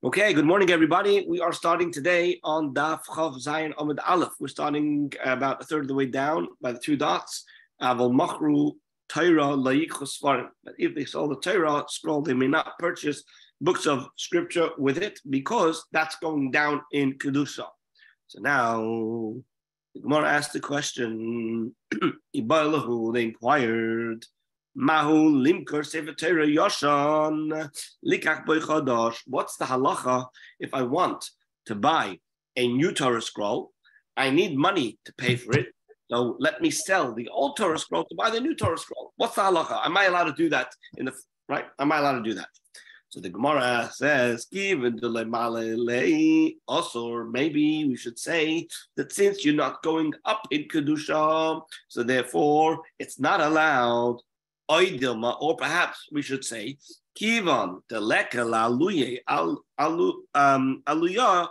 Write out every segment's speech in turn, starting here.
Okay, good morning, everybody. We are starting today on Daf Chav Zayin Amud Aleph. We're starting about a third of the way down by the two dots. Avol Machru Torah Layichus Svarim. But if they sold the Torah scroll, they may not purchase books of scripture with it because that's going down in Kedusha. So now the Gemara asked the question. They inquired. Mahu limkar sefer Torah yoshan likach boy chadash. What's the halacha if I want to buy a new Torah scroll? I need money to pay for it, so let me sell the old Torah scroll to buy the new Torah scroll. What's the halacha? Am I allowed to do that right? Am I allowed to do that? So the Gemara says, also, or maybe we should say that since you're not going up in Kedusha, so therefore it's not allowed. Or perhaps we should say, Kivan aluya,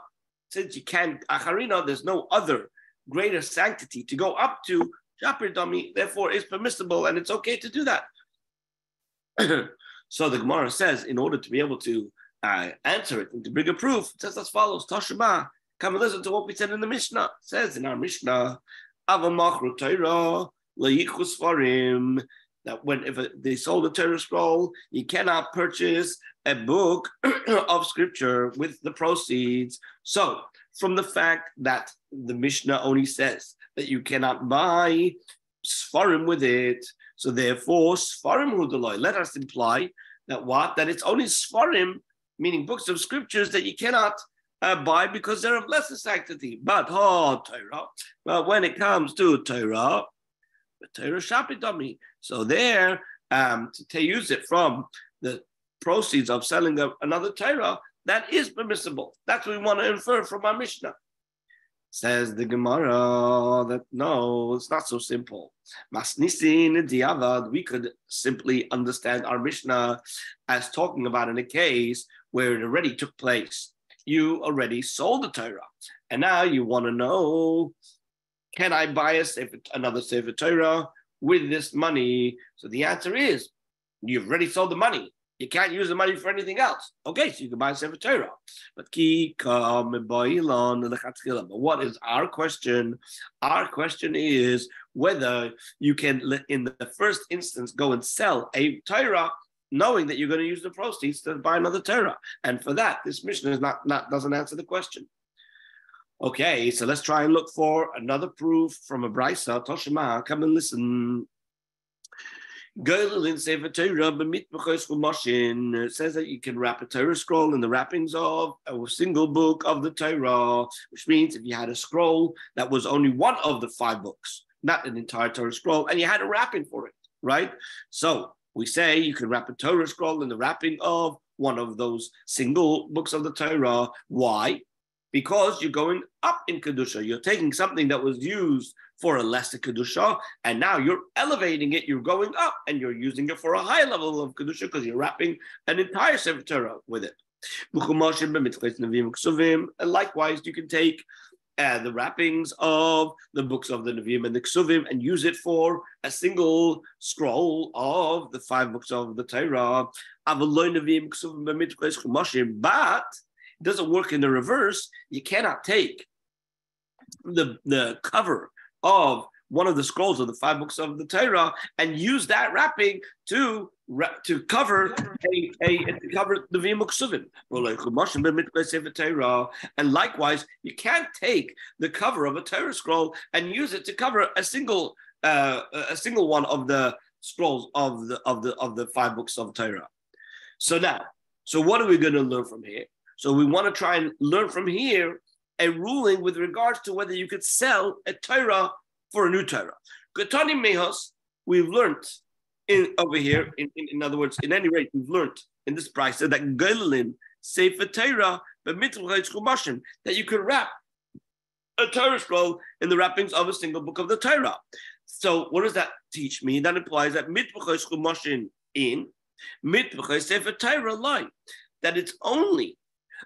since you can't acharina, there's no other greater sanctity to go up to Shapir Dami, therefore it's permissible and it's okay to do that. So the Gemara says, in order to be able to answer it and to bring a proof, it says as follows: Tashma, come and listen to what we said in the Mishnah. It says in our Mishnah, Avamachru Torah layichus farim. That if they sold a Torah scroll, you cannot purchase a book of scripture with the proceeds. So, from the fact that the Mishnah only says that you cannot buy Sfarim with it, so therefore, Sfarim hudaloi, let us imply that what? That it's only Sfarim, meaning books of scriptures, that you cannot buy because they're of lesser sanctity. But, Torah, but when it comes to Torah, Torah Shapidami. So there, to use it from the proceeds of selling another Torah, that is permissible. That's what we want to infer from our Mishnah. Says the Gemara that no, it's not so simple. Masnisin diavad, we could simply understand our Mishnah as talking about in a case where it already took place. You already sold the Torah, and now you want to know, can I buy another Sefer Torah with this money? So the answer is, you've already sold the money. You can't use the money for anything else. Okay, so you can buy a Sefer Torah. But what is our question? Our question is whether you can, in the first instance, go and sell a Torah, knowing that you're going to use the proceeds to buy another Torah. And for that, this Mishnah doesn't answer the question. Okay, so let's try and look for another proof from a Brisa. Toshima, come and listen. It says that you can wrap a Torah scroll in the wrappings of a single book of the Torah, which means if you had a scroll that was only one of the 5 books, not an entire Torah scroll, and you had a wrapping for it, right? So we say you can wrap a Torah scroll in the wrapping of one of those single books of the Torah. Why? Because you're going up in Kedusha. You're taking something that was used for a lesser Kedusha, and now you're elevating it, you're going up, and you're using it for a higher level of Kedusha because you're wrapping an entire Sefer Torah with it. And likewise, you can take the wrappings of the books of the Nevi'im and the Ksuvim and use it for a single scroll of the 5 books of the Torah. But it doesn't work in the reverse. You cannot take the cover of one of the scrolls of the 5 books of the Torah and use that wrapping to cover the V'im Uksuvim. And likewise, you can't take the cover of a Torah scroll and use it to cover a single one of the scrolls of the 5 books of Torah. So what are we going to learn from here? So we want to try and learn from here a ruling with regards to whether you could sell a Torah for a new Torah. Ketani Mehos, we've learned over here, in other words, in any rate, we've learned in this price that Gelilin Sefer Torah, that you could wrap a Torah scroll in the wrappings of a single book of the Torah. So what does that teach me? That implies that Sefer Torah line, that it's only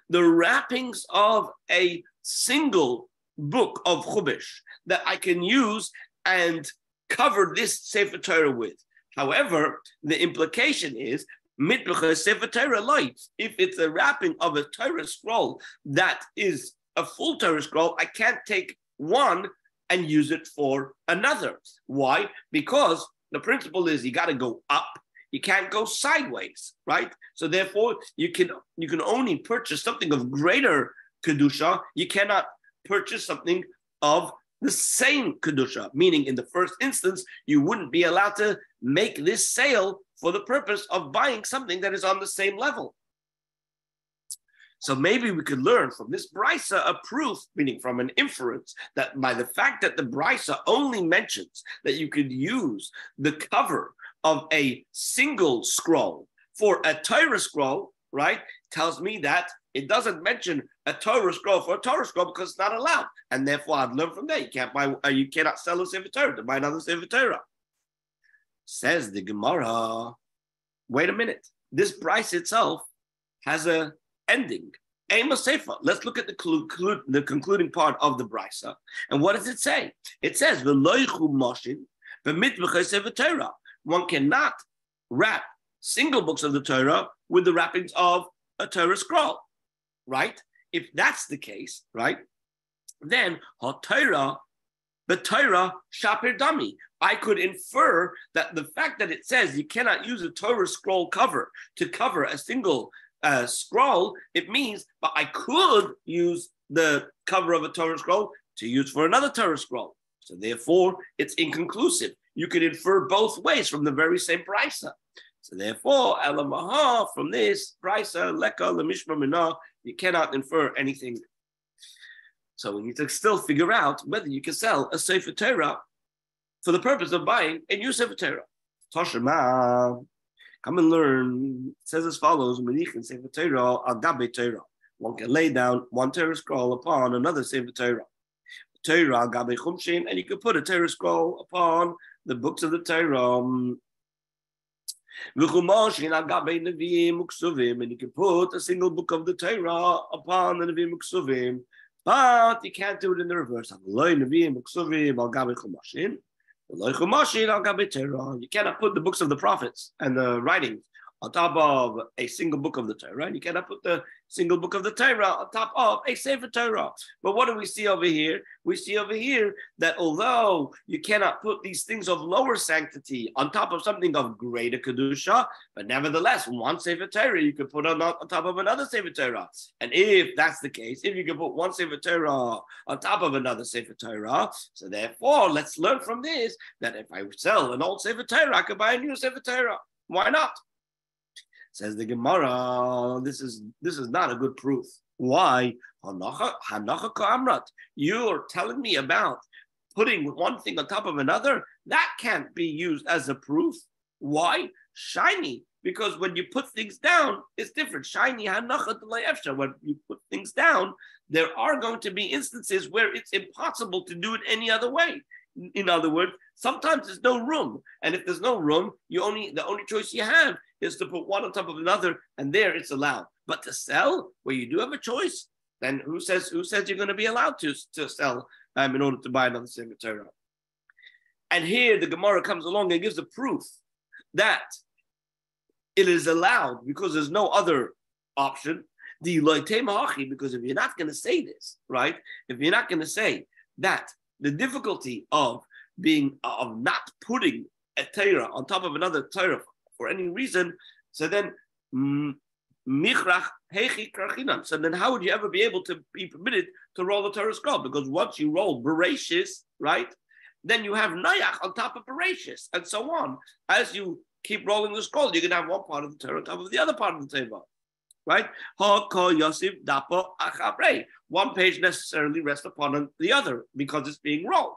the wrappings of a single book of Chumash that I can use and cover this Sefer Torah with. However, the implication is Mitbecha Sefer Torah light. If it's a wrapping of a Torah scroll that is a full Torah scroll, I can't take one and use it for another. Why? Because the principle is you got to go up. You can't go sideways, right? So therefore, you can only purchase something of greater kedusha. You cannot purchase something of the same kedusha. Meaning, in the first instance, you wouldn't be allowed to make this sale for the purpose of buying something that is on the same level. So maybe we could learn from this brisa a proof, meaning from an inference, that by the fact that the brisa only mentions that you could use the cover of a single scroll for a Torah scroll, right, tells me that it doesn't mention a Torah scroll for a Torah scroll because it's not allowed. And therefore, I'd learn from there. You cannot sell a Sefer Torah to buy another Sefer Torah. Says the Gemara, wait a minute. This brisa itself has a ending. Ema Sefer. Let's look at the concluding part of the brisa. And what does it say? It says, "V'loichu moshin b'mitbechei Sefer Torah." One cannot wrap single books of the Torah with the wrappings of a Torah scroll, right? If that's the case, right, then ha-Torah, the Torah shapir dami. I could infer that the fact that it says you cannot use a Torah scroll cover to cover a single scroll, it means, but I could use the cover of a Torah scroll to use for another Torah scroll. So therefore, it's inconclusive. You could infer both ways from the very same brisa. So therefore, elamaha, from this brisa, leka lemishma minah, you cannot infer anything. So we need to still figure out whether you can sell a Sefer Torah for the purpose of buying a new Sefer Torah. Toshima, come and learn. It says as follows: Menachem Sefer Torah al gabe Torah. One can lay down one Torah scroll upon another Sefer Torah. Torah al gabe chumshin, and you can put a Torah scroll upon the books of the Torah. And you can put a single book of the Torah upon the Nevi'im Uksuvim, but you can't do it in the reverse. You cannot put the books of the prophets and the writings on top of a single book of the Torah, and you cannot put the single book of the Torah on top of a Sefer Torah. But what do we see over here? We see over here that although you cannot put these things of lower sanctity on top of something of greater Kedusha, but nevertheless, one Sefer Torah you could put on top of another Sefer Torah. And if that's the case, if you can put one Sefer Torah on top of another Sefer Torah, so therefore, let's learn from this that if I sell an old Sefer Torah, I could buy a new Sefer Torah. Why not? Says the Gemara, this is not a good proof. Why? You're telling me about putting one thing on top of another? That can't be used as a proof. Why? Shiny. Because when you put things down, it's different. Shiny. When you put things down, there are going to be instances where it's impossible to do it any other way. In other words, sometimes there's no room. And if there's no room, the only choice you have is to put one on top of another, and there it's allowed. But to sell, where you do have a choice, then who says you're going to be allowed to sell in order to buy another Sefer Torah? And here the Gemara comes along and gives a proof that it is allowed because there's no other option. Because if you're not going to say this, right? If you're not going to say that the difficulty of not putting a Torah on top of another Torah for any reason, so then so then how would you ever be able to be permitted to roll the Torah scroll? Because once you roll Bereshis, right, then you have Nayach on top of Bereshis, and so on. As you keep rolling the scroll, you can have one part of the Torah on top of the other part of the Torah. Right? One page necessarily rests upon the other because it's being rolled.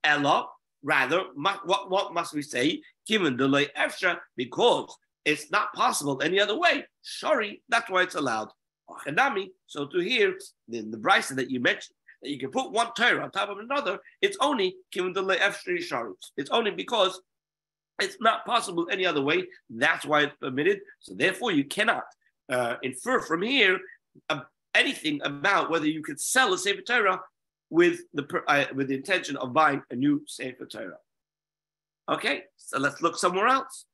Ella, rather, what must we say? Given the lay efsha, because it's not possible any other way. Sorry, that's why it's allowed. So to hear the brisa that you mentioned, that you can put one Torah on top of another, it's only given the lay efsha shari. It's only because it's not possible any other way. That's why it's permitted. So therefore, you cannot infer from here anything about whether you could sell a Sefer Torah with the intention of buying a new Sefer Torah. Okay, so let's look somewhere else.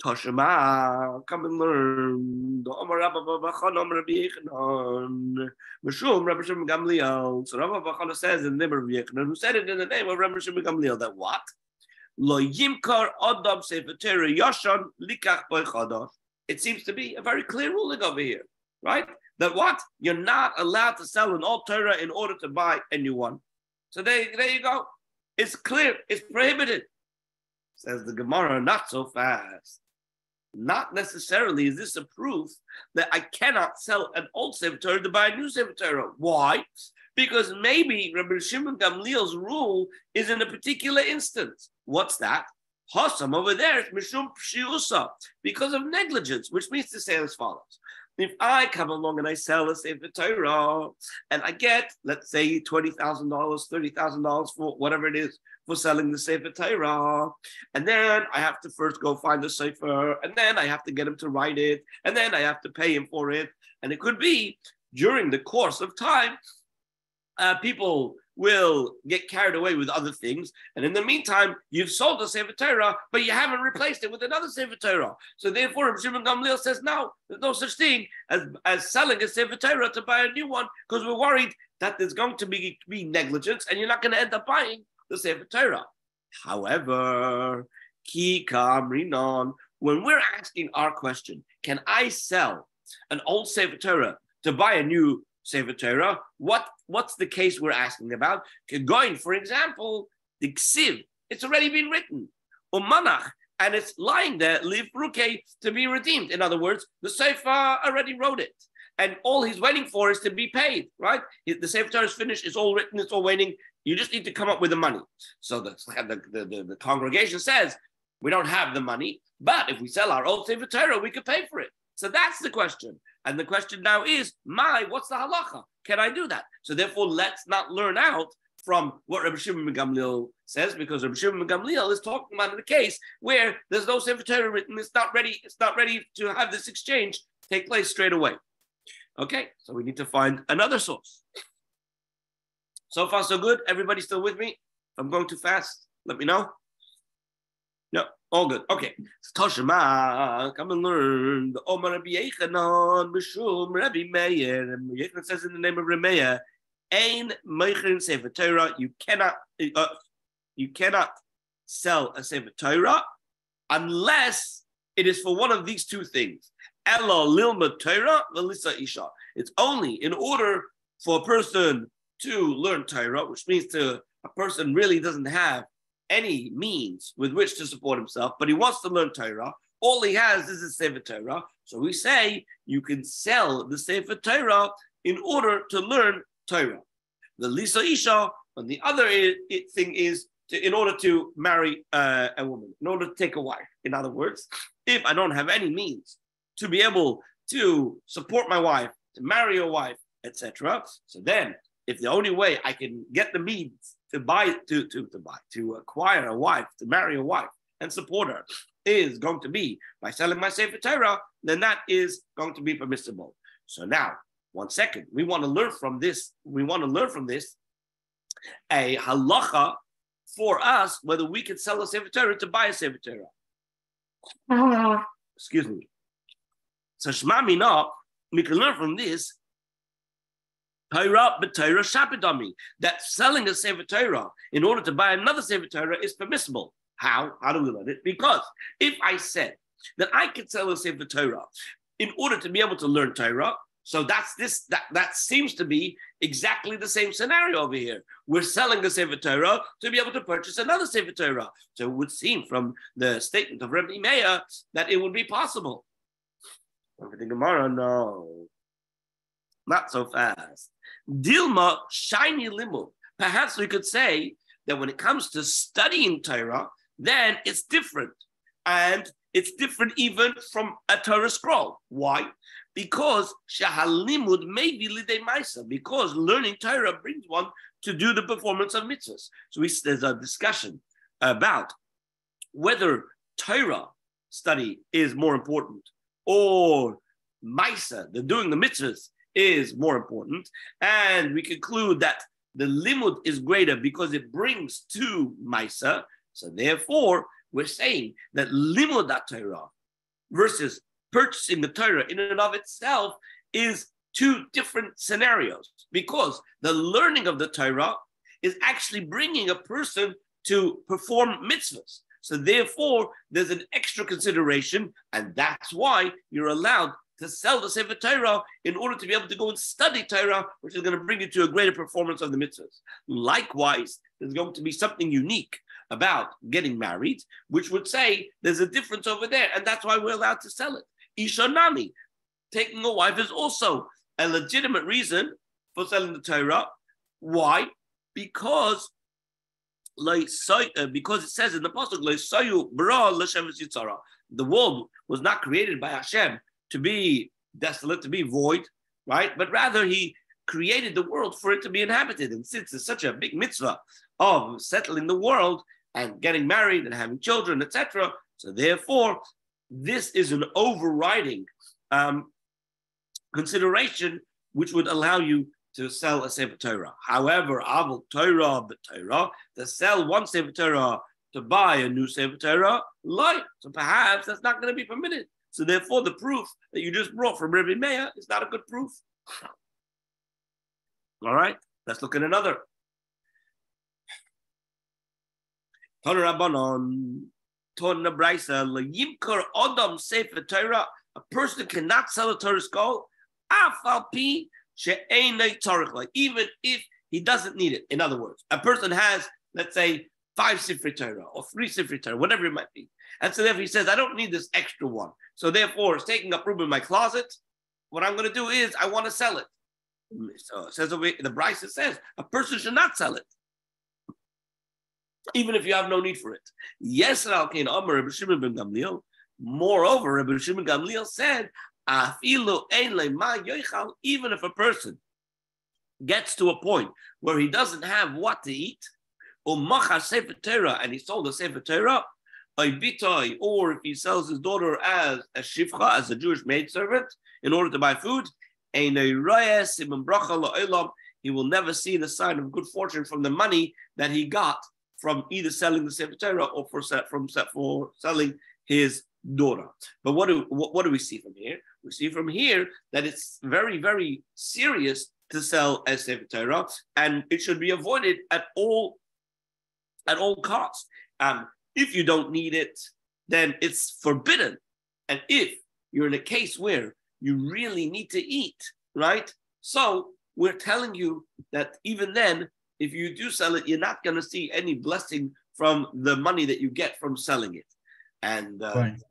Toshima, come and learn. The Omar Rabba Bachon, Omar Rabbi Yechanan, Meshum, Rabbi Shimon Gamliel. So Rabba Bachon says in the name of Rabbi Yechanan, who said it in the name of Rabbi Shimon Gamliel, that what? Lo Yimkar Adam Sefer Torah Yoshan Likach Boy Chadash. It seems to be a very clear ruling over here, right? That what? You're not allowed to sell an old Torah in order to buy a new one. So there you go. It's clear. It's prohibited. Says the Gemara, not so fast. Not necessarily is this a proof that I cannot sell an old Sefer Torah to buy a new Sefer Torah. Why? Because maybe Rabbi Shimon Gamliel's rule is in a particular instance. What's that? Hossam over there, it's Mishum Pshiusa, because of negligence, which means to say as follows. If I come along and I sell a Sefer Torah and I get, let's say, $20,000, $30,000 for whatever it is for selling the Sefer Torah, and then I have to first go find the Sefer, and then I have to get him to write it, and then I have to pay him for it. And it could be during the course of time, people will get carried away with other things, and in the meantime, you've sold the Sefer Torah, but you haven't replaced it with another Sefer Torah. So therefore, Rabbi Shimon Gamliel says, no, there's no such thing as selling a Sefer Torah to buy a new one, because we're worried that there's going to be negligence, and you're not going to end up buying the Sefer Torah. However, Ki Kamrinon, when we're asking our question, can I sell an old Sefer Torah to buy a new Sefer Torah? What's the case we're asking about? Going, for example, the Ksiv, it's already been written, Umanach, and it's lying there, Liv Ruke, to be redeemed. In other words, the Sefer already wrote it, and all he's waiting for is to be paid, right? The Sefer Torah is finished, it's all written, it's all waiting. You just need to come up with the money. So the congregation says, we don't have the money, but if we sell our old Sefer Torah, we could pay for it. So that's the question. And the question now is, what's the halacha? Can I do that? So therefore, let's not learn out from what Rabbi Shimon Gamliel says, because Rabbi Shimon Gamliel is talking about the case where there's no Sefer Torah written, it's not ready to have this exchange take place straight away. Okay, so we need to find another source. So far, so good. Everybody still with me? If I'm going too fast, let me know. No, all good. Okay. Toshima, come and learn. The Omar Rabbi Yechanan, Mishum Rabbi Meir. And Yechanan says in the name of Rabbi Meir, Ein Meicherin Sefer Torah. You cannot sell a Sefer Torah unless it is for one of these two things. Ela Lilma Torah, Velisa Isha. It's only in order for a person to learn Torah, which means a person really doesn't have any means with which to support himself, but he wants to learn Torah. All he has is a Sefer Torah. So we say you can sell the Sefer Torah in order to learn Torah. The Lisa Isha, and the other thing is in order to marry a woman, in order to take a wife. In other words, if I don't have any means to be able to support my wife, to marry a wife, etc., so then if the only way I can get the means to acquire a wife, to marry a wife and support her is going to be by selling my Sefer Torah, then that is going to be permissible. So now, 1 second, we want to learn from this a halacha for us, whether we can sell a Sefer Torah to buy a Sefer Torah. Excuse me. So Shema Mina, we can learn from this that selling a Sefer Torah in order to buy another Sefer Torah is permissible. How? How do we learn it? Because if I said that I could sell a Sefer Torah in order to be able to learn Torah, so that seems to be exactly the same scenario over here. We're selling a Sefer Torah to be able to purchase another Sefer Torah. So it would seem from the statement of Rabbi Meir that it would be possible. Everything Gemara, no. Not so fast. Dilma shiny limud. Perhaps we could say that when it comes to studying Torah, then it's different. And it's different even from a Torah scroll. Why? Because shahalimud may be lidei maisa, because learning Torah brings one to do the performance of mitzvahs. So there's a discussion about whether Torah study is more important or maisa, the doing the mitzvahs, is more important, and we conclude that the limud is greater because it brings to Maisa. So therefore, we're saying that limud Torah versus purchasing the Torah in and of itself is two different scenarios, because the learning of the Torah is actually bringing a person to perform mitzvahs. So therefore, there's an extra consideration, and that's why you're allowed to sell the Sefer Torah in order to be able to go and study Torah, which is going to bring you to a greater performance of the mitzvahs. Likewise, there's going to be something unique about getting married, which would say there's a difference over there, and that's why we're allowed to sell it. Isha Nami, taking a wife is also a legitimate reason for selling the Torah. Why? Because it says in the pasuk, the world was not created by Hashem to be desolate, to be void, right? But rather he created the world for it to be inhabited. And since it's such a big mitzvah of settling the world and getting married and having children, etc., so therefore this is an overriding consideration which would allow you to sell a Sefer Torah. However, Avol Torah b'Torah, to sell one Sefer Torah to buy a new Sefer Torah, light. So perhaps that's not going to be permitted. So therefore, the proof that you just brought from Rabbi Meir is not a good proof. All right, let's look at another. Tana Rabbanon, Tana Braisa, Yimkar Adam Sefer Torah. A person cannot sell a Torah scroll, Afal Pi. Even if he doesn't need it. In other words, a person has, let's say, 5 Sifrei Torah or 3 Sifrei Torah, whatever it might be. And so therefore he says, I don't need this extra one. So therefore, it's taking up room in my closet. What I'm going to do is I want to sell it. So it says over the Brisa says, a person should not sell it, even if you have no need for it. Yes, Rabbi Shimon ben Gamliel. Moreover, Rabbi Shimon ben Gamliel said, even if a person gets to a point where he doesn't have what to eat, and he sold a Sefer Torah, or if he sells his daughter as a shivcha, as a Jewish maidservant, in order to buy food, he will never see the sign of good fortune from the money that he got from either selling the Sefer Torah or for selling his daughter. But what do we see from here? We see from here that it's very, very serious to sell a Sefer Torah, and it should be avoided at all costs. If you don't need it, then it's forbidden. And if you're in a case where you really need to eat, right? So we're telling you that even then, if you do sell it, you're not going to see any blessing from the money that you get from selling it. And right.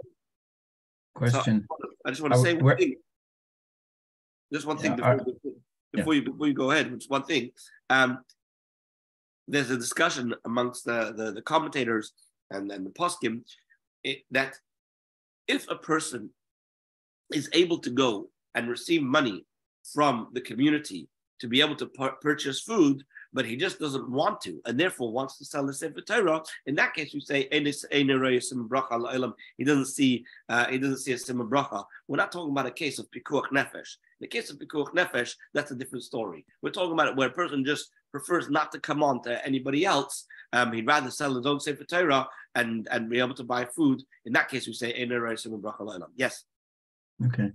Question. So I just want to say one thing. Just one thing before you go ahead. Just one thing. There's a discussion amongst the commentators and the poskim that if a person is able to go and receive money from the community to be able to purchase food, but he just doesn't want to, and therefore wants to sell the Sefer Torah, in that case, we say he doesn't see a simon bracha. We're not talking about a case of pikuach nefesh. In the case of pikuach nefesh, that's a different story. We're talking about it where a person just prefers not to come on to anybody else. He'd rather sell his own Sefer Torah and be able to buy food. In that case, we say simon bracha. Yes. Okay,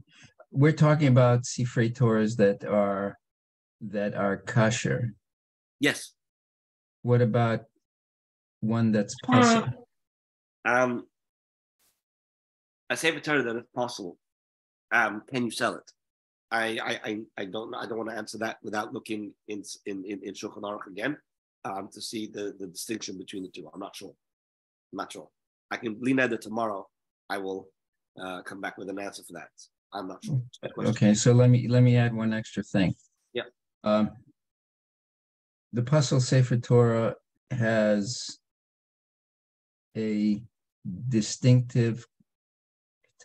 we're talking about Sifrei Torahs that are kosher. Yes. What about one that's possible? A Sefer Torah that is possible. Can you sell it? I don't know. I don't want to answer that without looking in Shulchan Aruch again to see the distinction between the two. I'm not sure. I can lean at it tomorrow. I will come back with an answer for that. I'm not sure. Okay, so let me add one extra thing. Yeah. The Pasuk Sefer Torah has a distinctive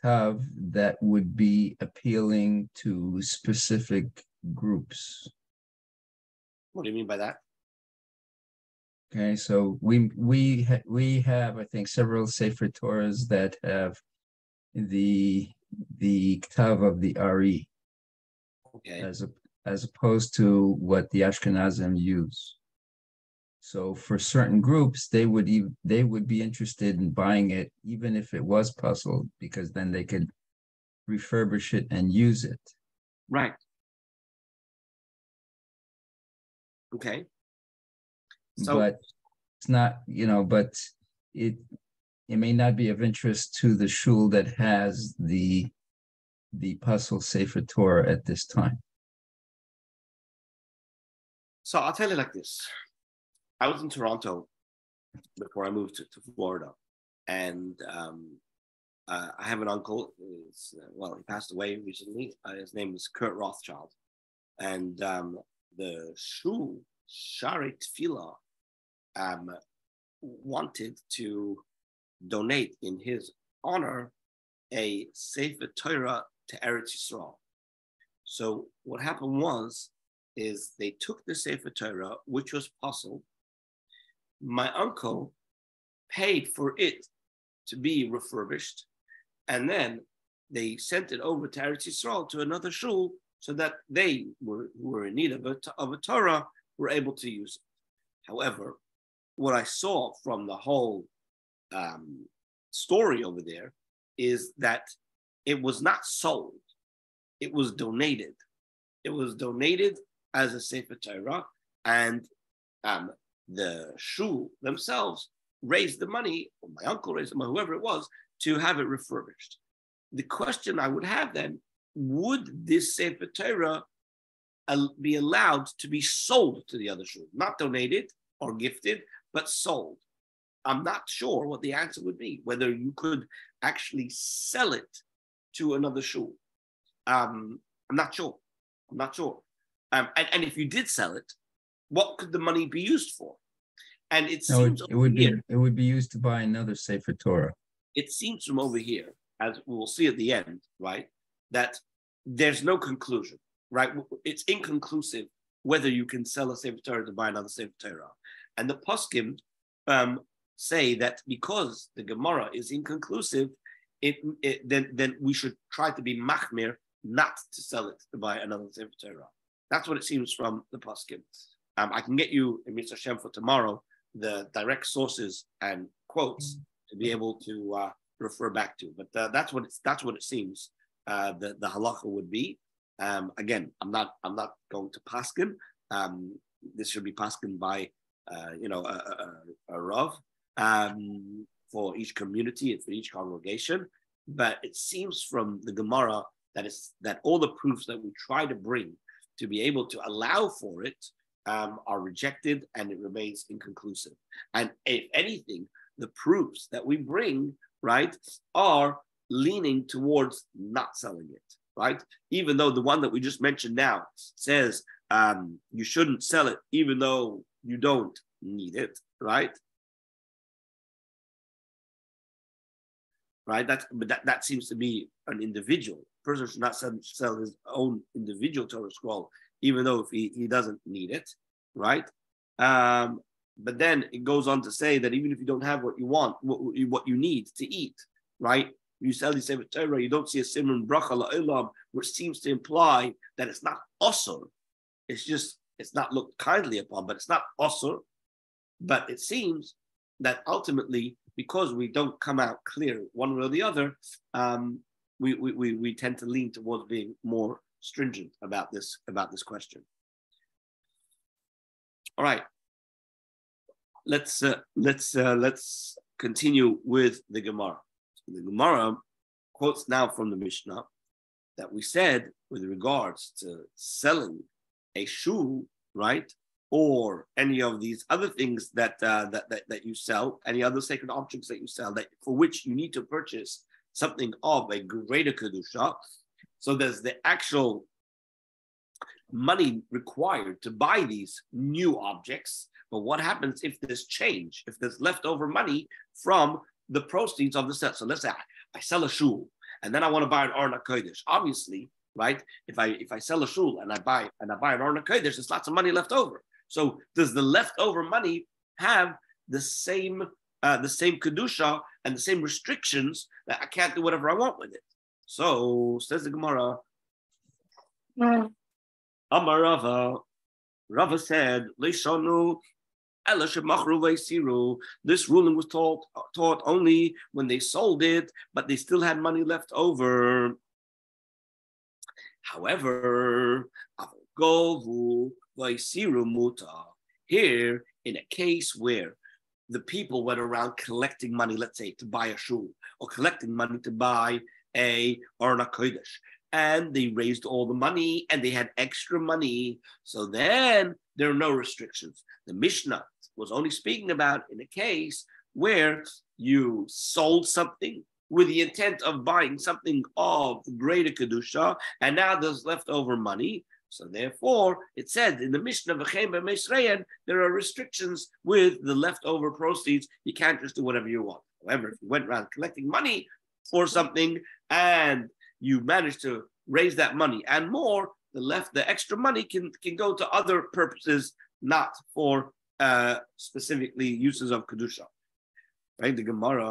tav that would be appealing to specific groups. What do you mean by that? Okay, so we have I think several Sefer Torahs that have the tav of the Ari. Okay. As opposed to what the Ashkenazim use. So for certain groups, they would be interested in buying it, even if it was puzzled, because then they could refurbish it and use it. Right. Okay. So, but it's not, but it may not be of interest to the shul that has the puzzle Sefer Torah at this time. So I'll tell you like this. I was in Toronto before I moved to Florida, and I have an uncle. He passed away recently. His name is Kurt Rothschild, and the shul Sharet Tefillah wanted to donate in his honor a Sefer Torah to Eretz Yisrael. So what happened is they took the Sefer Torah, which was puzzled. My uncle paid for it to be refurbished, and then they sent it over to Eretz Yisrael to another shul so that they who were in need of a Torah were able to use it. However, what I saw from the whole story over there is that it was not sold. It was donated. It was donated as a Sefer Torah, and the shul themselves raised the money, or my uncle raised the money, whoever it was, to have it refurbished. The question I would have then, would this Sefer Torah be allowed to be sold to the other shul? Not donated or gifted, but sold. I'm not sure what the answer would be, whether you could actually sell it to another shul. I'm not sure. And if you did sell it, what could the money be used for? And it would be used to buy another Sefer Torah. It seems from over here, as we will see at the end, right, that there's no conclusion, right? It's inconclusive whether you can sell a Sefer Torah to buy another Sefer Torah. And the poskim say that because the Gemara is inconclusive, then we should try to be machmir not to sell it to buy another Sefer Torah. That's what it seems from the poskim. I can get you in Mitzvah Shem for tomorrow the direct sources and quotes to be able to refer back to, but that's what it seems the halacha would be. Again, I'm not going to paskin. This should be paskin by a rav for each community and for each congregation. But it seems from the Gemara that all the proofs that we try to bring to be able to allow for it are rejected, and it remains inconclusive. And if anything, the proofs that we bring, right, are leaning towards not selling it, right? Even though the one that we just mentioned now says you shouldn't sell it even though you don't need it, right? Right? That seems to be an individual. A person should not sell his own individual Torah scroll, even though if he doesn't need it, right? But then it goes on to say that even if you don't have what you want, what you need to eat, right? You sell the Sefer Torah, you don't see a simon bracha la'olam, which seems to imply that it's not osur. It's not looked kindly upon, but it's not osur. But it seems that ultimately, because we don't come out clear one way or the other, we tend to lean towards being more stringent about this question. All right, let's continue with the Gemara. The Gemara quotes now from the Mishnah that we said with regards to selling a shoe, right, or any of these other things that you sell, any other sacred objects that you sell, that for which you need to purchase something of a greater kedusha. So there's the actual money required to buy these new objects. But what happens if there's change, if there's leftover money from the proceeds of the sale? So let's say I sell a shul and then I want to buy an Arna Kodesh. Obviously, right? If I sell a shul and I buy an Arna Kodesh, there's lots of money left over. So does the leftover money have the same kedusha and the same restrictions that I can't do whatever I want with it? So says the Gemara. Amar Rava said, Leishanu This ruling was taught only when they sold it, but they still had money left over. However, here, in a case where the people went around collecting money, let's say to buy a shul, or collecting money to buy a Arna Kodesh, and they raised all the money and they had extra money, so then there are no restrictions. The Mishnah was only speaking about in a case where you sold something with the intent of buying something of greater Kedusha, and now there's leftover money. So therefore, it said in the Mishnah, there are restrictions with the leftover proceeds. You can't just do whatever you want. However, if you went around collecting money for something and you managed to raise that money and more, the extra money can go to other purposes, not for specifically uses of Kedusha. Right? The Gemara,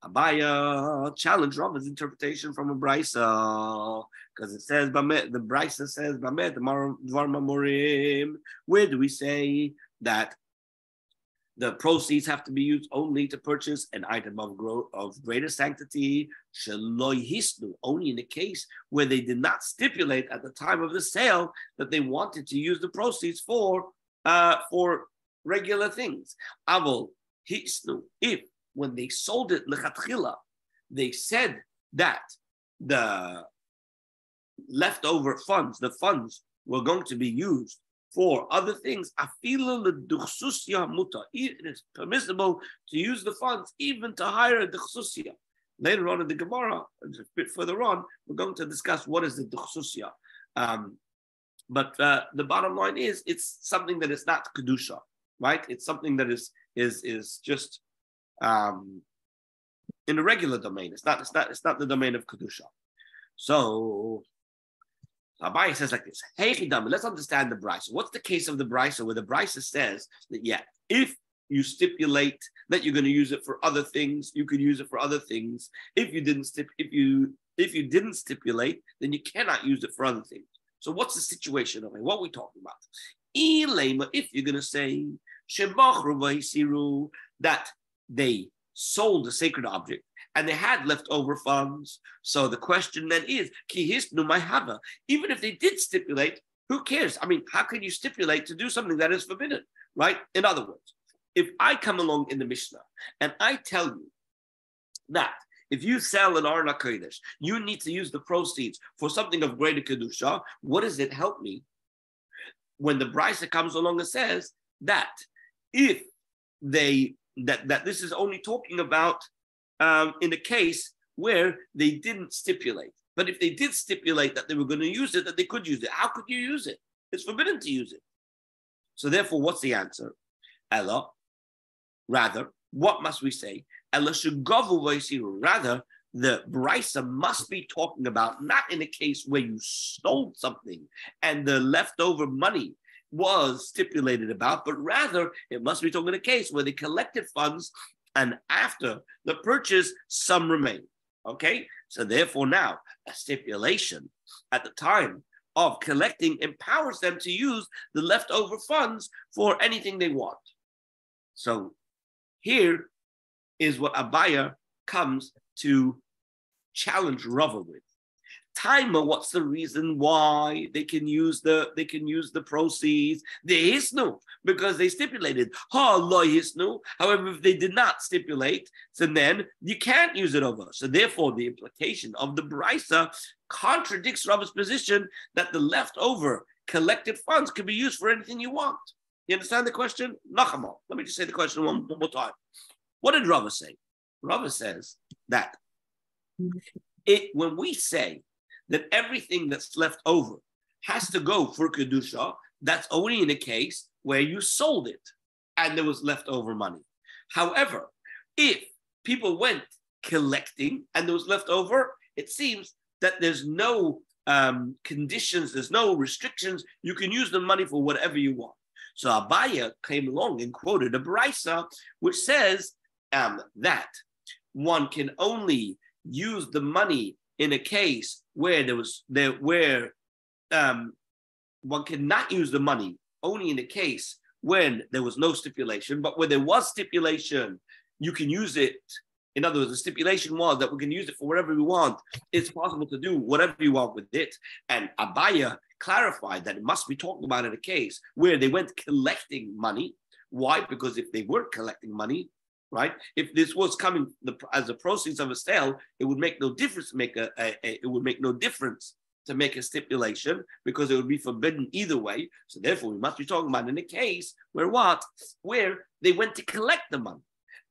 Abaya challenged Rava's interpretation from a brisa, because it says the brisa says where do we say that the proceeds have to be used only to purchase an item of greater sanctity? Only in the case where they did not stipulate at the time of the sale that they wanted to use the proceeds for regular things. Avol hisnu, if when they sold it lechatchila, they said that the leftover funds, the funds were going to be used for other things. It is permissible to use the funds even to hire a duchsusya. Later on in the Gemara, a bit further on, we're going to discuss what is the duchsusya. But the bottom line is, it's something that is not kedusha, right? It's something that is just in the regular domain. It's not the domain of kedusha. So Abai says like this: Hey, let's understand the brisa. What's the case of the brisa where the brisa says that if you stipulate that you're going to use it for other things, you could use it for other things. If you didn't stipulate, then you cannot use it for other things. So what's the situation of it? What are we talking about? If you're going to say that they sold a sacred object and they had leftover funds, so the question then is, even if they did stipulate, who cares? I mean, how can you stipulate to do something that is forbidden, right? In other words, if I come along in the Mishnah and I tell you that if you sell an Arna Kodesh, you need to use the proceeds for something of greater Kedusha, what does it help me when the Brisa comes along and says that if that this is only talking about in a case where they didn't stipulate. But if they did stipulate that they were going to use it, that they could use it, how could you use it? It's forbidden to use it. So therefore, what's the answer? Ella, rather, what must we say? Ella shugavu v'yisiru. Rather, the brisa must be talking about not in a case where you sold something and the leftover money was stipulated about, but rather it must be talking in a case where they collected funds and after the purchase, some remain. Okay? So therefore now, a stipulation at the time of collecting empowers them to use the leftover funds for anything they want. So here is what Abaya comes to challenge Rava with. Taima, what's the reason why they can use the proceeds? They hisnu, because they stipulated. Ha lo hisnu. However, if they did not stipulate, so then you can't use it over. So therefore, the implication of the brisa contradicts Rava's position that the leftover collected funds can be used for anything you want. You understand the question? Nachama. Let me just say the question one more time. What did Rava say? Rava says that when we say that everything that's left over has to go for Kedusha, that's only in a case where you sold it and there was leftover money. However, if people went collecting and there was leftover, it seems that there's no conditions, there's no restrictions. You can use the money for whatever you want. So Abaya came along and quoted a brisa which says that one can only use the money in a case where one cannot use the money only in the case when there was no stipulation, but when there was stipulation, you can use it. In other words, the stipulation was that we can use it for whatever we want. It's possible to do whatever you want with it. And Abaya clarified that it must be talking about in a case where they went collecting money. Why? Because if they weren't collecting money, right? If this was coming as the proceeds of a sale, it would make no difference. It would make no difference to make a stipulation because it would be forbidden either way. So therefore, we must be talking about in a case where what? Where they went to collect the money.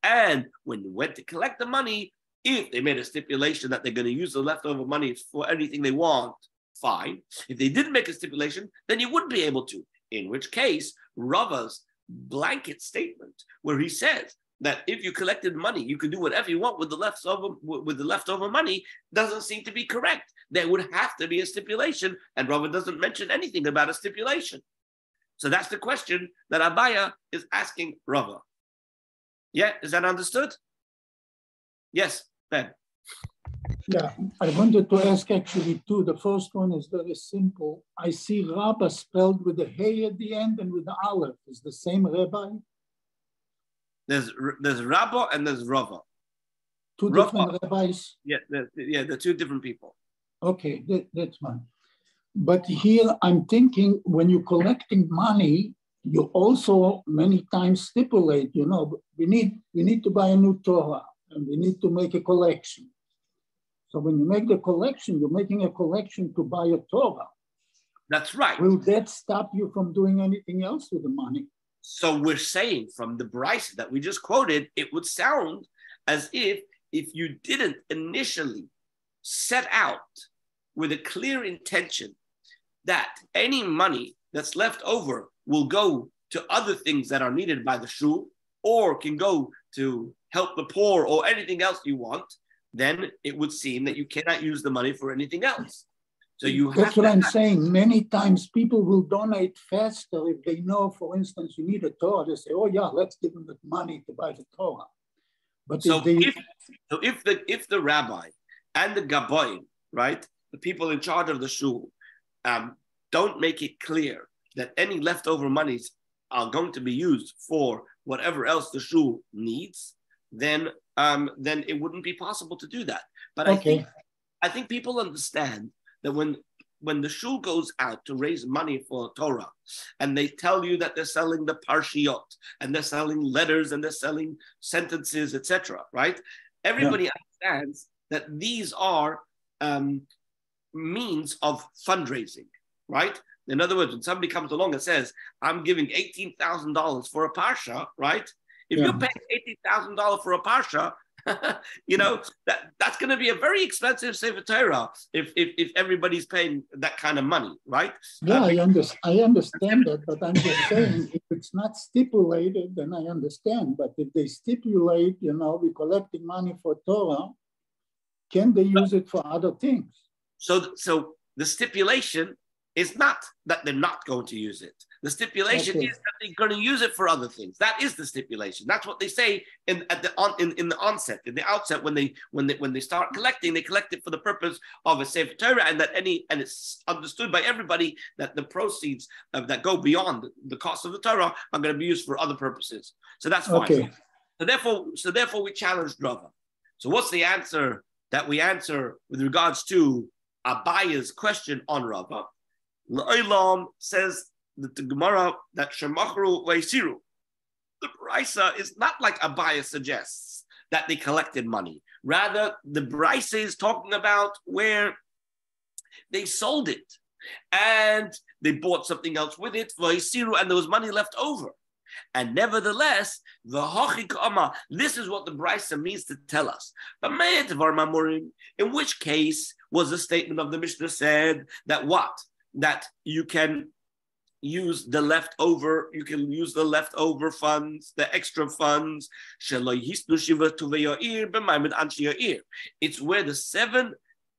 And when they went to collect the money, if they made a stipulation that they're going to use the leftover money for anything they want, fine. If they didn't make a stipulation, then you wouldn't be able to. In which case, Rava's blanket statement, where he says that if you collected money, you could do whatever you want with the leftover money, doesn't seem to be correct. There would have to be a stipulation, and Rava doesn't mention anything about a stipulation. So that's the question that Abaya is asking Rava. Yeah, is that understood? Yes, Ben. Yeah, I wanted to ask actually two. The first one is very simple. I see Rabba spelled with a hey at the end and with the aleph. Is the same rabbi? There's Rabba and there's Rava. Two different rabbis? Yeah, they're two different people. Okay, that's fine. But here I'm thinking when you're collecting money, you also many times stipulate, we need to buy a new Torah and we need to make a collection. So when you make the collection, you're making a collection to buy a Torah. That's right. Will that stop you from doing anything else with the money? So we're saying from the Bryce that we just quoted, it would sound as if you didn't initially set out with a clear intention that any money that's left over will go to other things that are needed by the shul or can go to help the poor or anything else you want, then it would seem that you cannot use the money for anything else. So that's what I'm saying. Many times people will donate faster if they know, for instance, you need a Torah. They say, "Oh yeah, let's give them the money to buy the Torah." But if the rabbi and the gaboim, right, the people in charge of the shul, don't make it clear that any leftover monies are going to be used for whatever else the shul needs, then it wouldn't be possible to do that. But okay. I think people understand that when the shul goes out to raise money for Torah, and they tell you that they're selling the parshiyot, and they're selling letters, and they're selling sentences, etc., right? Everybody understands that these are means of fundraising, right? In other words, when somebody comes along and says, I'm giving $18,000 for a parsha, right? If you're paying $18,000 for a parsha, that's going to be a very expensive Sefer Torah if everybody's paying that kind of money, right? Yeah, I understand that, but I'm just saying if it's not stipulated, then I understand. But if they stipulate, we're collecting money for Torah, can they use it for other things? So the stipulation is not that they're not going to use it. The stipulation is that they're going to use it for other things. That is the stipulation. That's what they say in the outset when they start collecting. They collect it for the purpose of a Sefer Torah, and it's understood by everybody that the proceeds that go beyond the cost of the Torah are going to be used for other purposes. So that's fine. Okay. So therefore, we challenged Rava. So what's the answer that we answer with regards to Abaya's question on Rava? L'olam says that the Gemara that Shemachru Veisiru, the Brisa is not like Abaya suggests that they collected money. Rather, the Brisa is talking about where they sold it and they bought something else with it, Veisiru, and there was money left over. And nevertheless, this is what the Brisa means to tell us. In which case was the statement of the Mishnah said that what? That you can use the leftover funds, the extra funds. It's where the 7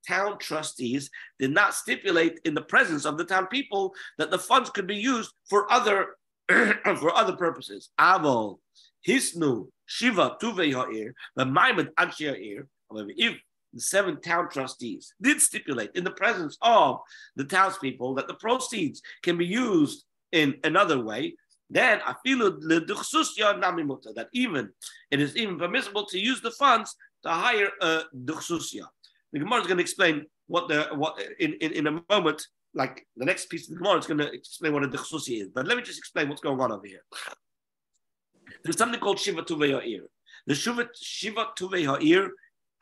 town trustees did not stipulate in the presence of the town people that the funds could be used for other purposes. Aval, Hisnu, Shiva, Tuve Ha'ir, the Maimed Anshi Ha'ir. However, if the 7 town trustees did stipulate in the presence of the townspeople that the proceeds can be used in another way, then I feel that even it is even permissible to use the funds to hire a duchsusya. The Gemara is going to explain what in a moment. Like the next piece of the Gemara is going to explain what a duchsusya is. But let me just explain what's going on over here. There's something called Shiva Tuvei Ha'ir. The Shiva Tuvei Ha'ir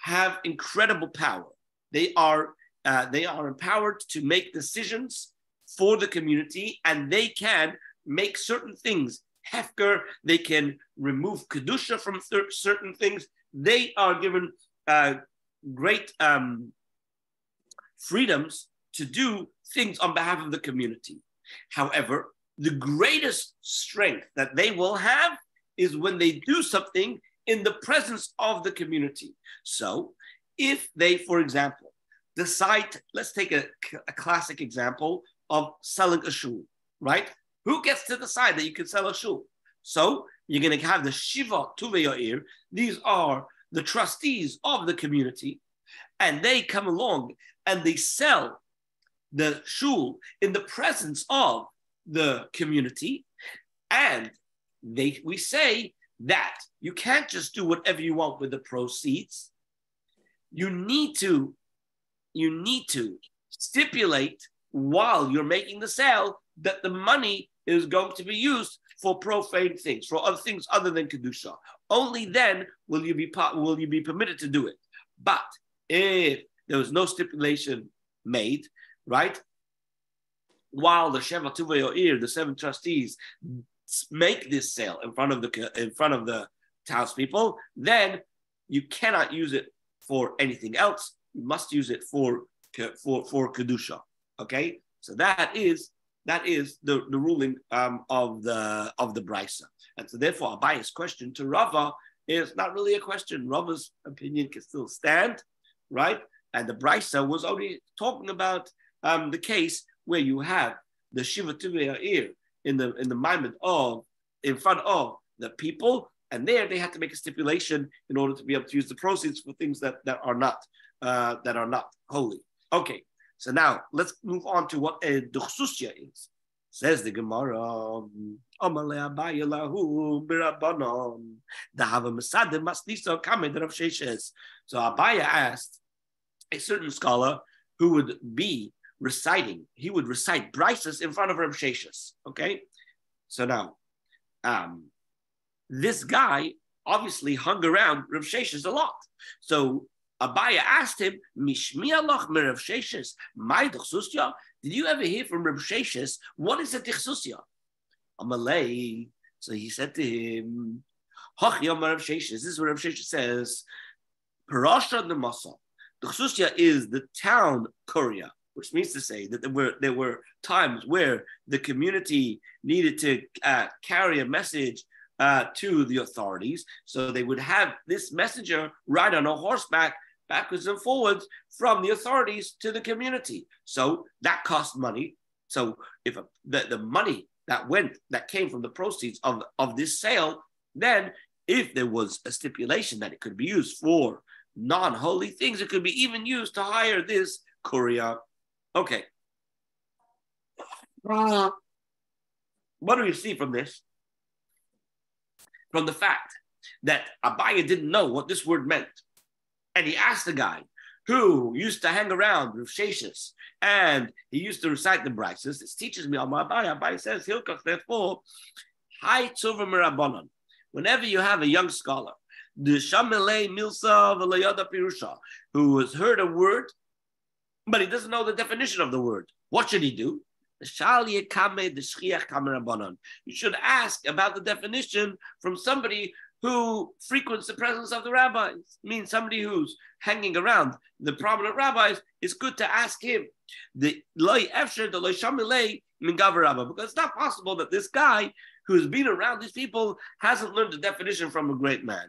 have incredible power. They are empowered to make decisions for the community, and they can make certain things hefker. They can remove kedusha from certain things. They are given great freedoms to do things on behalf of the community. However, the greatest strength that they will have is when they do something in the presence of the community. So if they, for example, decide, let's take a classic example of selling a shul, right? Who gets to decide that you can sell a shul? So you're going to have the Shiva Tuvei Ha'ir. These are the trustees of the community, and they come along and they sell the shul in the presence of the community, and we say that you can't just do whatever you want with the proceeds. You need to stipulate while you're making the sale that the money is going to be used for profane things, for other things other than kedusha. Only then will you be permitted to do it. But if there was no stipulation made, right, while the Sheva Tuvei Ha'ir, the 7 trustees, make this sale in front of the townspeople, then you cannot use it for anything else. You must use it for kedusha. Okay, so that is the ruling of the brisa, and so therefore Abaye's question to Rava is not really a question. Rava's opinion can still stand, right? And the brisa was only talking about the case where you have the Shiva Tuvei Ha'ir in the moment in front of the people, and there they had to make a stipulation in order to be able to use the proceeds for things that are not holy. Okay, so now let's move on to what a duchsusya is. Says the Gemara, so Abaya asked a certain scholar who would be reciting, he would recite brises in front of Reb Sheshes. Okay, so now this guy obviously hung around Reb Sheshes a lot. So Abaya asked him, Mishmi alach me Reb Sheshes, my duchsusya? Did you ever hear from Reb Sheshes? What is a duchsusya? Amalei. So he said to him, Hach yom Reb Sheshes. This is what Reb Sheshes says. Parasha Nemasa. Duchsusya is the town courier, which means to say that there were times where the community needed to carry a message to the authorities. So they would have this messenger ride on a horseback backwards and forwards from the authorities to the community. So that cost money. So if the money that came from the proceeds of this sale, then if there was a stipulation that it could be used for non-holy things, it could be even used to hire this courier. Okay. What do we see from this? From the fact that Abaya didn't know what this word meant. And he asked the guy who used to hang around with Sheshes and he used to recite the brises. This teaches me on my Abaya. Abaya says, Hilkach, therefore, Hai Tzova Merabanan. Whenever you have a young scholar, the Shamelei Milsa V'Layada Pirusha, who has heard a word, but he doesn't know the definition of the word, what should he do? You should ask about the definition from somebody who frequents the presence of the rabbis. It means somebody who's hanging around the prominent rabbis. It's good to ask him. Because it's not possible that this guy who's been around these people hasn't learned the definition from a great man.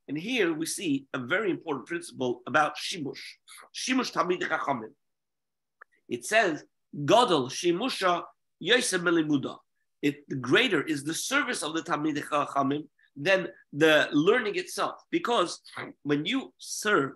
And here we see a very important principle about shimush. Shimush Talmidei Chachamim. It says, Godel Shimusha Yosem Melimuda. The greater is the service of the Talmidei Chachamim than the learning itself. Because when you serve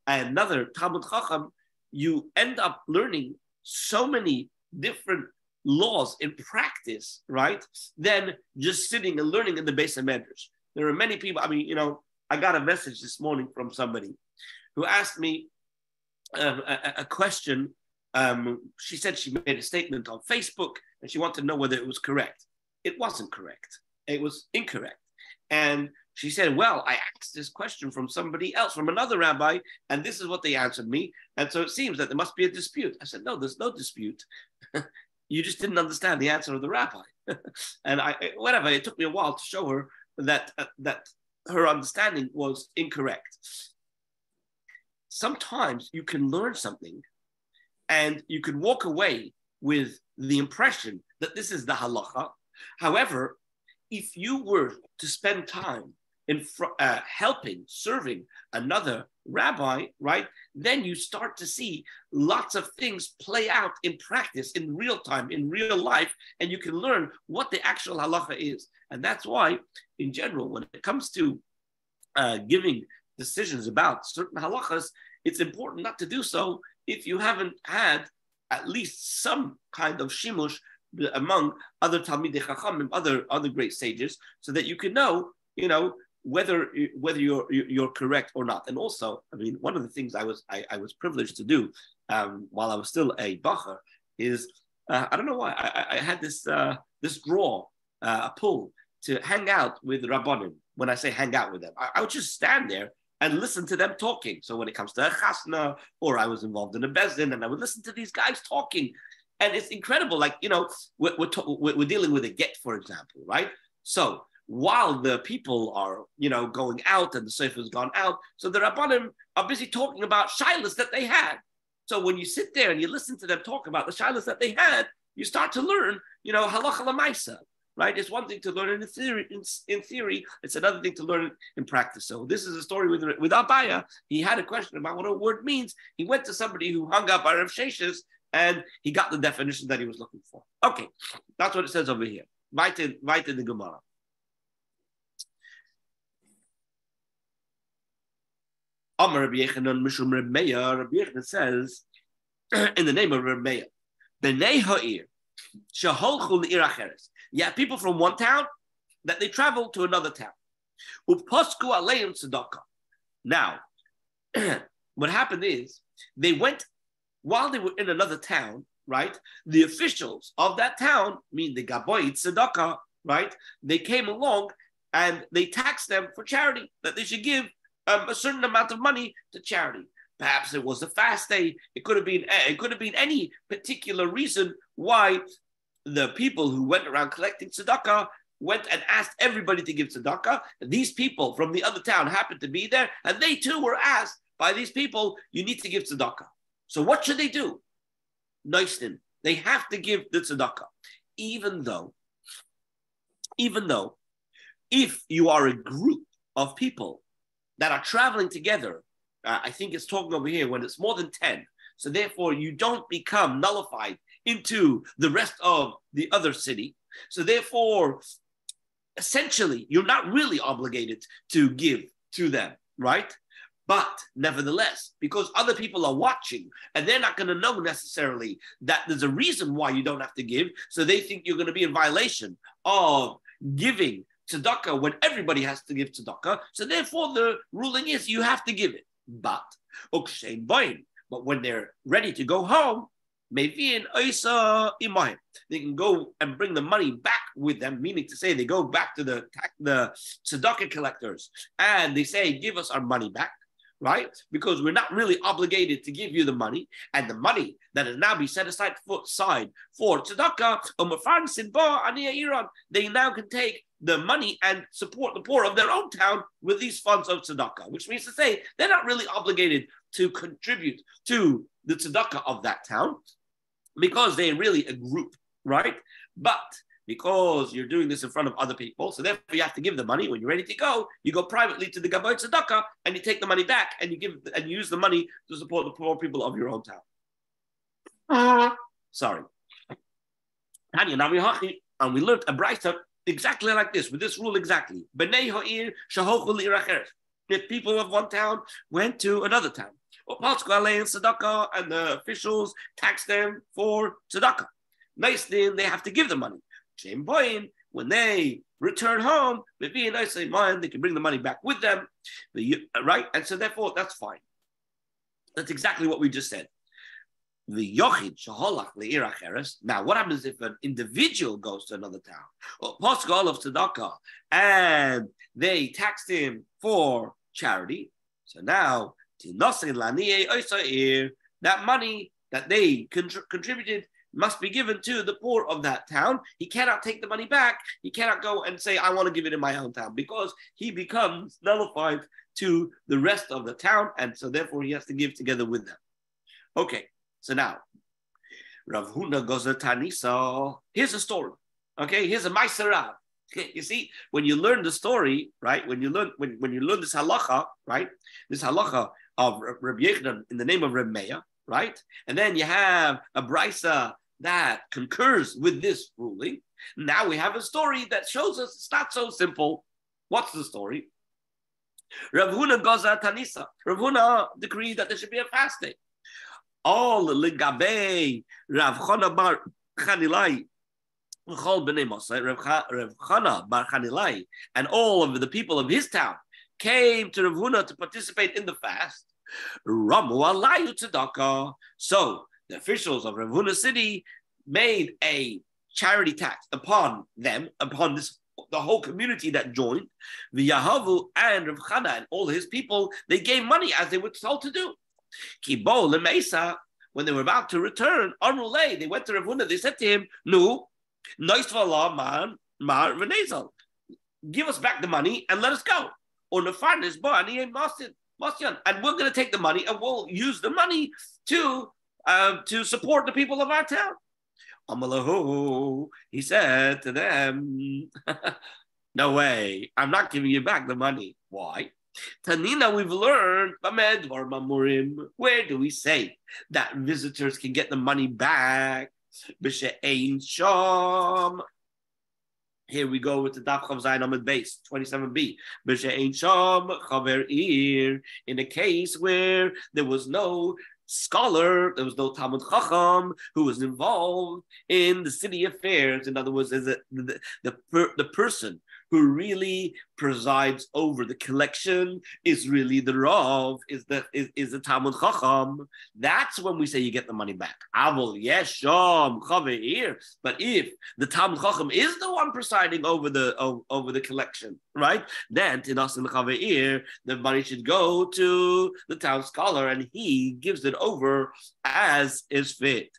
another Talmud Chacham, you end up learning so many different laws in practice, right, than just sitting and learning in the base of medrash. There are many people, I got a message this morning from somebody who asked me a question. She said she made a statement on Facebook and she wanted to know whether it was correct. It wasn't correct. It was incorrect. And she said, well, I asked this question from somebody else, from another rabbi, and this is what they answered me. And so it seems that there must be a dispute. I said, no, there's no dispute. You just didn't understand the answer of the rabbi. And it took me a while to show her that her understanding was incorrect. Sometimes you can learn something and you can walk away with the impression that this is the halacha. However, if you were to spend time in serving another rabbi, right, then you start to see lots of things play out in practice, in real time, in real life, and you can learn what the actual halacha is. And that's why, in general, when it comes to giving decisions about certain halachas, it's important not to do so if you haven't had at least some kind of shimush among other Talmidei Chachamim, other great sages, so that you can know, whether you're correct or not. And also, one of the things I was privileged to do while I was still a bacher is I don't know why I had this draw, a pull to hang out with Rabbanim. When I say hang out with them, I would just stand there and listen to them talking. So when it comes to a chasna, or I was involved in a bezdin, and I would listen to these guys talking. And it's incredible, we're dealing with a get, for example, right? So while the people are, going out and the sefer has gone out, so the Rabbanim are busy talking about shilas that they had. So when you sit there and you listen to them talk about the shilas that they had, you start to learn, halacha l'maisa, right? It's one thing to learn in theory. It's another thing to learn in practice. So this is a story with Abaya. He had a question about what a word means. He went to somebody who hung up Arav Sheshes, and he got the definition that he was looking for. Okay, that's what it says over here. Weiter in the Gemara. Amar Rabbi Yechanan Mishum Reb Meir. Rabbi Yechanan says, in the name of Reb Meir, B'nei ha'ir sheholchu le'ir acheres. Yeah, people from one town that they travel to another town. Uposku aleim tzedakah. Now, what happened is they went. While they were in another town, right, the officials of that town, mean the Gaboy Tzedakah, right, they came along and they taxed them for charity, that they should give a certain amount of money to charity. Perhaps it was a fast day. It could have been any particular reason why the people who went around collecting tzedakah went and asked everybody to give tzedakah. And these people from the other town happened to be there, and they too were asked by these people, you need to give tzedakah. So what should they do? Noistin, they have to give the tzedakah, even though if you are a group of people that are traveling together, I think it's talking over here when it's more than 10. So therefore you don't become nullified into the rest of the other city. So therefore, essentially, you're not really obligated to give to them, right? But nevertheless, because other people are watching and they're not going to know necessarily that there's a reason why you don't have to give, so they think you're going to be in violation of giving tzedakah when everybody has to give tzedakah. So therefore, the ruling is you have to give it. But when they're ready to go home, they can go and bring the money back with them, meaning to say they go back to the tzedakah collectors and they say, give us our money back. Right? Because we're not really obligated to give you the money, and the money that is now be set aside for tzedakah, they now can take the money and support the poor of their own town with these funds of tzedakah, which means to say they're not really obligated to contribute to the tzedakah of that town because they're really a group, right? But because you're doing this in front of other people, so therefore you have to give the money. When you're ready to go, you go privately to the Gaboy Tzedakah and you take the money back and you use the money to support the poor people of your own town. Sorry. And we learned a brayta exactly like this, with this rule exactly. B'nei ha'ir sheholchu le'ir acheres. If people of one town went to another town, and the officials taxed them for tzedakah. nice thing, they have to give the money. Same point, when they return home, they be a nice mind, they can bring the money back with them, right? And so therefore, that's fine. That's exactly what we just said. The yochid shaholach le'ir acheres. Now, what happens if an individual goes to another town, or poskol of tzedakah, and they taxed him for charity? So now, that money that they contributed must be given to the poor of that town. He cannot take the money back. He cannot go and say, I want to give it in my own town, because he becomes nullified to the rest of the town, and so therefore he has to give together with them. Okay, so now, Rav Huna goes to Tanisa. Here's a story. Okay, here's a Ma'aser Rav. Okay, you see, when you learn the story, right? When you learn this halacha, right? This halacha of Rabbi Yechanan in the name of Rabbi Meir, right? And then you have a brisa that concurs with this ruling. Now we have a story that shows us it's not so simple. What's the story? Rav Huna Goza Tanisa. Rav Huna decreed that there should be a fast day. All ligabe Rav Chana bar Chanilai, Rav Chana bar Chanilai, and all of the people of his town came to Rav Huna to participate in the fast. Ramu alayu tzedakah. So the officials of Rav Huna's city made a charity tax upon them, upon the whole community that joined. The Yahavu and Rav Chana and all his people, they gave money as they were told to do. Kibo lemesa, when they were about to return, Amrulay, they went to Rav Huna, they said to him, "No, nice man, mar v'nezal. Give us back the money and let us go. Or nefarnes ba'ani masyan, and we're going to take the money and we'll use the money to support the people of our town." Amalahu, he said to them, "No way, I'm not giving you back the money. Why? Tanina, we've learned, where do we say that visitors can get the money back? Here we go with the Daf Chav Zayin Amud Beis 27b. In a case where there was no scholar, there was no Talmud Chacham who was involved in the city affairs. In other words, the person who really presides over the collection is really the Rav, is the Talmud Chacham. That's when we say you get the money back. But if the Talmud Chacham is the one presiding over the collection, right? Then the money should go to the town scholar, and he gives it over as is fit.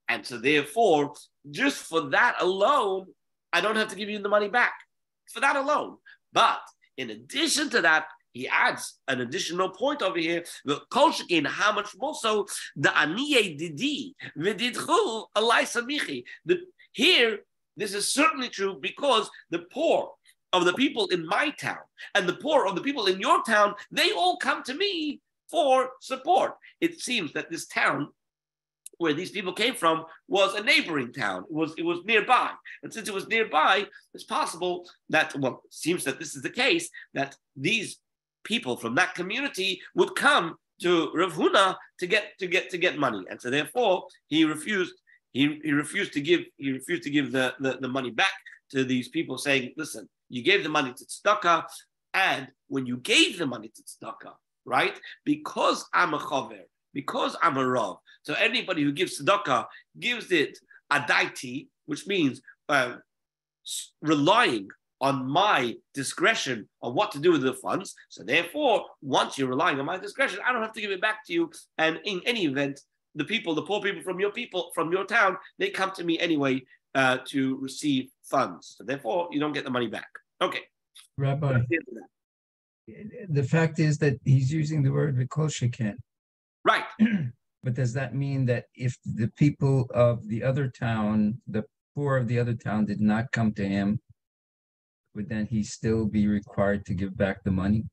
And so therefore, just for that alone, I don't have to give you the money back. For that alone. But in addition to that, he adds an additional point over here. How much more so the aniye didi v'didchu alai samichi. Here, this is certainly true because the poor of the people in my town and the poor of the people in your town, they all come to me for support. It seems that this town where these people came from was a neighboring town. It was nearby. And since it was nearby, it's possible that, well, it seems that this is the case, that these people from that community would come to Rav Huna to get money. And so therefore he refused to give the money back to these people, saying, listen, you gave the money to tzedakah, and when you gave the money to tzedakah, right, because I'm a chaver, because I'm a Rav, so anybody who gives tzedakah gives it adaiti, which means relying on my discretion on what to do with the funds. So therefore, once you're relying on my discretion, I don't have to give it back to you. And in any event, the poor people from your town, they come to me anyway to receive funds. So therefore, you don't get the money back. Okay. Rabbi, the fact is that he's using the word v'kol sheken. Right. But does that mean that if the people of the other town, the poor of the other town did not come to him, would then he still be required to give back the money?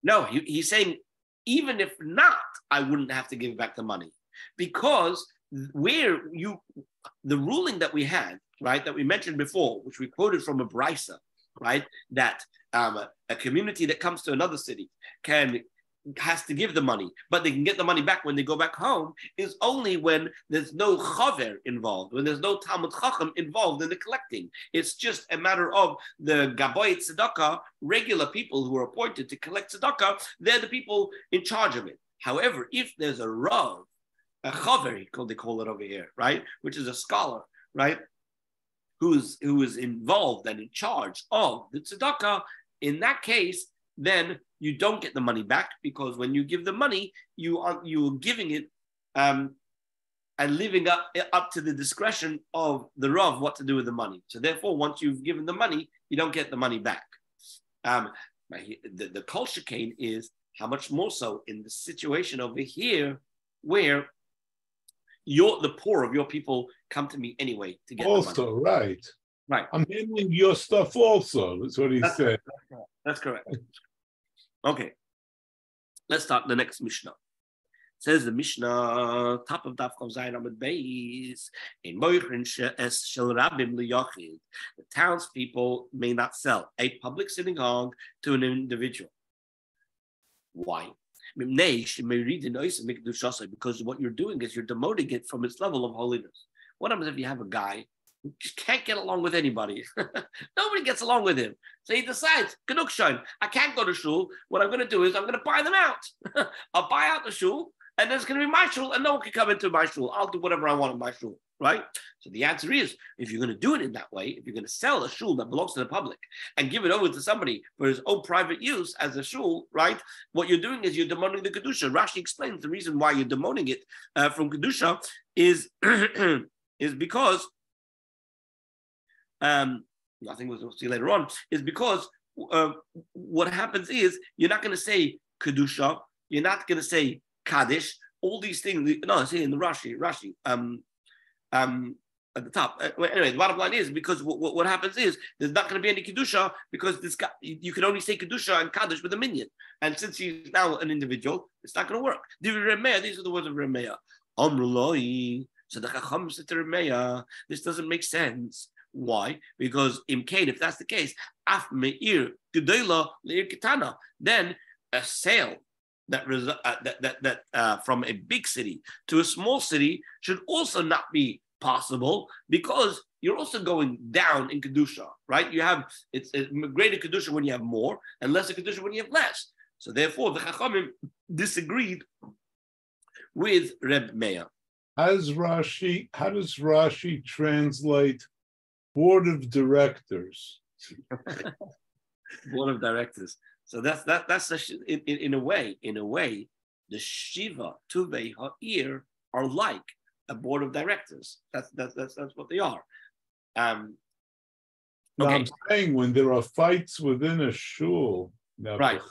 No, he's saying, even if not, I wouldn't have to give back the money. Because the ruling that we had, right, that we mentioned before, which we quoted from a brisa, right, that a community that comes to another city can has to give the money, but they can get the money back when they go back home, is only when there's no chaver involved, when there's no Talmud Chacham involved in the collecting. It's just a matter of the Gaboy Tzedakah, regular people who are appointed to collect tzedakah, they're the people in charge of it. However, if there's a Rav, a chaver, they call it over here, right, which is a scholar, right, who is involved and in charge of the tzedakah, in that case, then you don't get the money back, because when you give the money, you are giving it and leaving up to the discretion of the Rav what to do with the money. So therefore, once you've given the money, you don't get the money back. The kol shekain is how much more so in the situation over here where the poor of your people come to me anyway to get also, the money. Right. I'm handling your stuff also. That's what he said. That's correct. Okay. Let's start the next Mishnah. Says the Mishnah, top of Daf Chav Zayin Amud Beis, in Moichrin es shel Rabim liyachid, the townspeople may not sell a public synagogue to an individual. Why? Because what you're doing is you're demoting it from its level of holiness. What happens if you have a guy who just can't get along with anybody? Nobody gets along with him. So he decides, Genugshein, I can't go to shul. What I'm going to do is I'm going to buy them out. I'll buy out the shul, and then it's going to be my shul, and no one can come into my shul. I'll do whatever I want in my shul, right? So the answer is, if you're going to do it in that way, if you're going to sell a shul that belongs to the public and give it over to somebody for his own private use as a shul, right? What you're doing is you're demoting the Kedusha. Rashi explains the reason why you're demoting it from Kedusha is, is because, I think we'll see later on, is because what happens is you're not going to say Kedusha, you're not going to say Kaddish, all these things. No, see in the Rashi, at the top. Anyway, the bottom line is because what happens is there's not going to be any Kedusha because this guy, you can only say Kedusha and Kaddish with a minion. And since he's now an individual, it's not going to work. These are the words of Remeah. Amruloi. So the Chacham said to Remeah, this doesn't make sense. Why? Because imkain, if that's the case, af meir gedola leir kitana, then a sale that from a big city to a small city should also not be possible because you're also going down in Kedusha, right? You have it's a greater Kedusha when you have more and lesser Kedusha when you have less. So therefore, the Chachamim disagreed with Reb Meir. How does Rashi translate board of directors? Board of directors. So that's in a way, the Shiva Tuvei Ha'ir are like a board of directors. That's what they are. Okay. I'm saying when there are fights within a shul, right,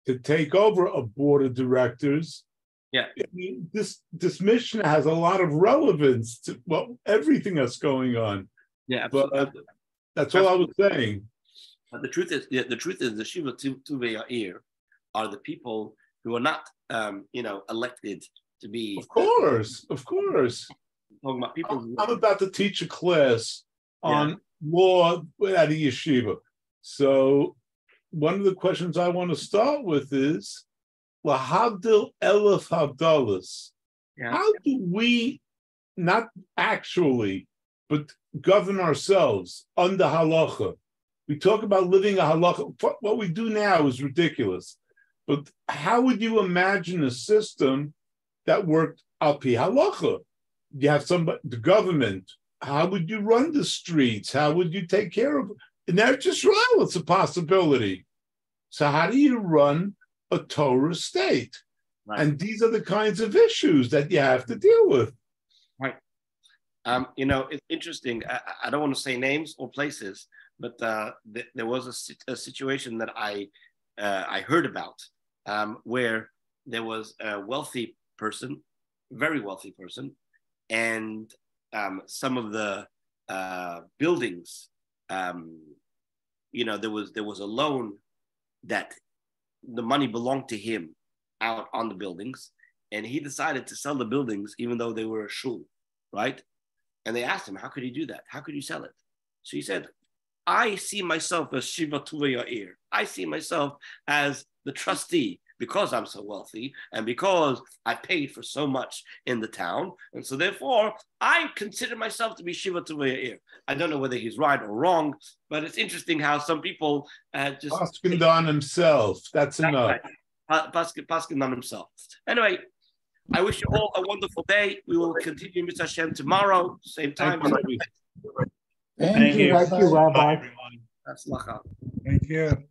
to take over a board of directors. Yeah, I mean, this Mishnah has a lot of relevance to everything that's going on. Yeah, but that's all I was saying. But the truth is, the Shiva Tuvei Ha'ir are the people who are not, elected to be. Of course. I'm talking about people. I'm about to teach a class on law at a yeshiva. So one of the questions I want to start with is, Lahavdil Elef Havdalas. How do we, not actually, but govern ourselves under halacha? We talk about living a halacha. What we do now is ridiculous. But how would you imagine a system that worked al pi halacha? You have the government. How would you run the streets? How would you take care of it? And that's just right. It's a possibility. So how do you run a Torah state? Right. And these are the kinds of issues that you have to deal with. Right. It's interesting. I don't want to say names or places, but there was a situation that I heard about where there was a wealthy person, very wealthy person, and some of the buildings, there was a loan that the money belonged to him out on the buildings, and he decided to sell the buildings even though they were a shul, right? And they asked him, how could he do that? How could you sell it? So he said, I see myself as Shiva Tuvei Ha'ir. I see myself as the trustee, because I'm so wealthy and because I paid for so much in the town. And so therefore, I consider myself to be Shiva Tuvayir. I don't know whether he's right or wrong, but it's interesting how some people just... Paskin on himself. That's enough. Right. Paskin on himself. Anyway, I wish you all a wonderful day. We will continue with Hashem tomorrow, same time. Thank you, Rabbi. Thank you, Rabbi. That's Lacha. Thank you.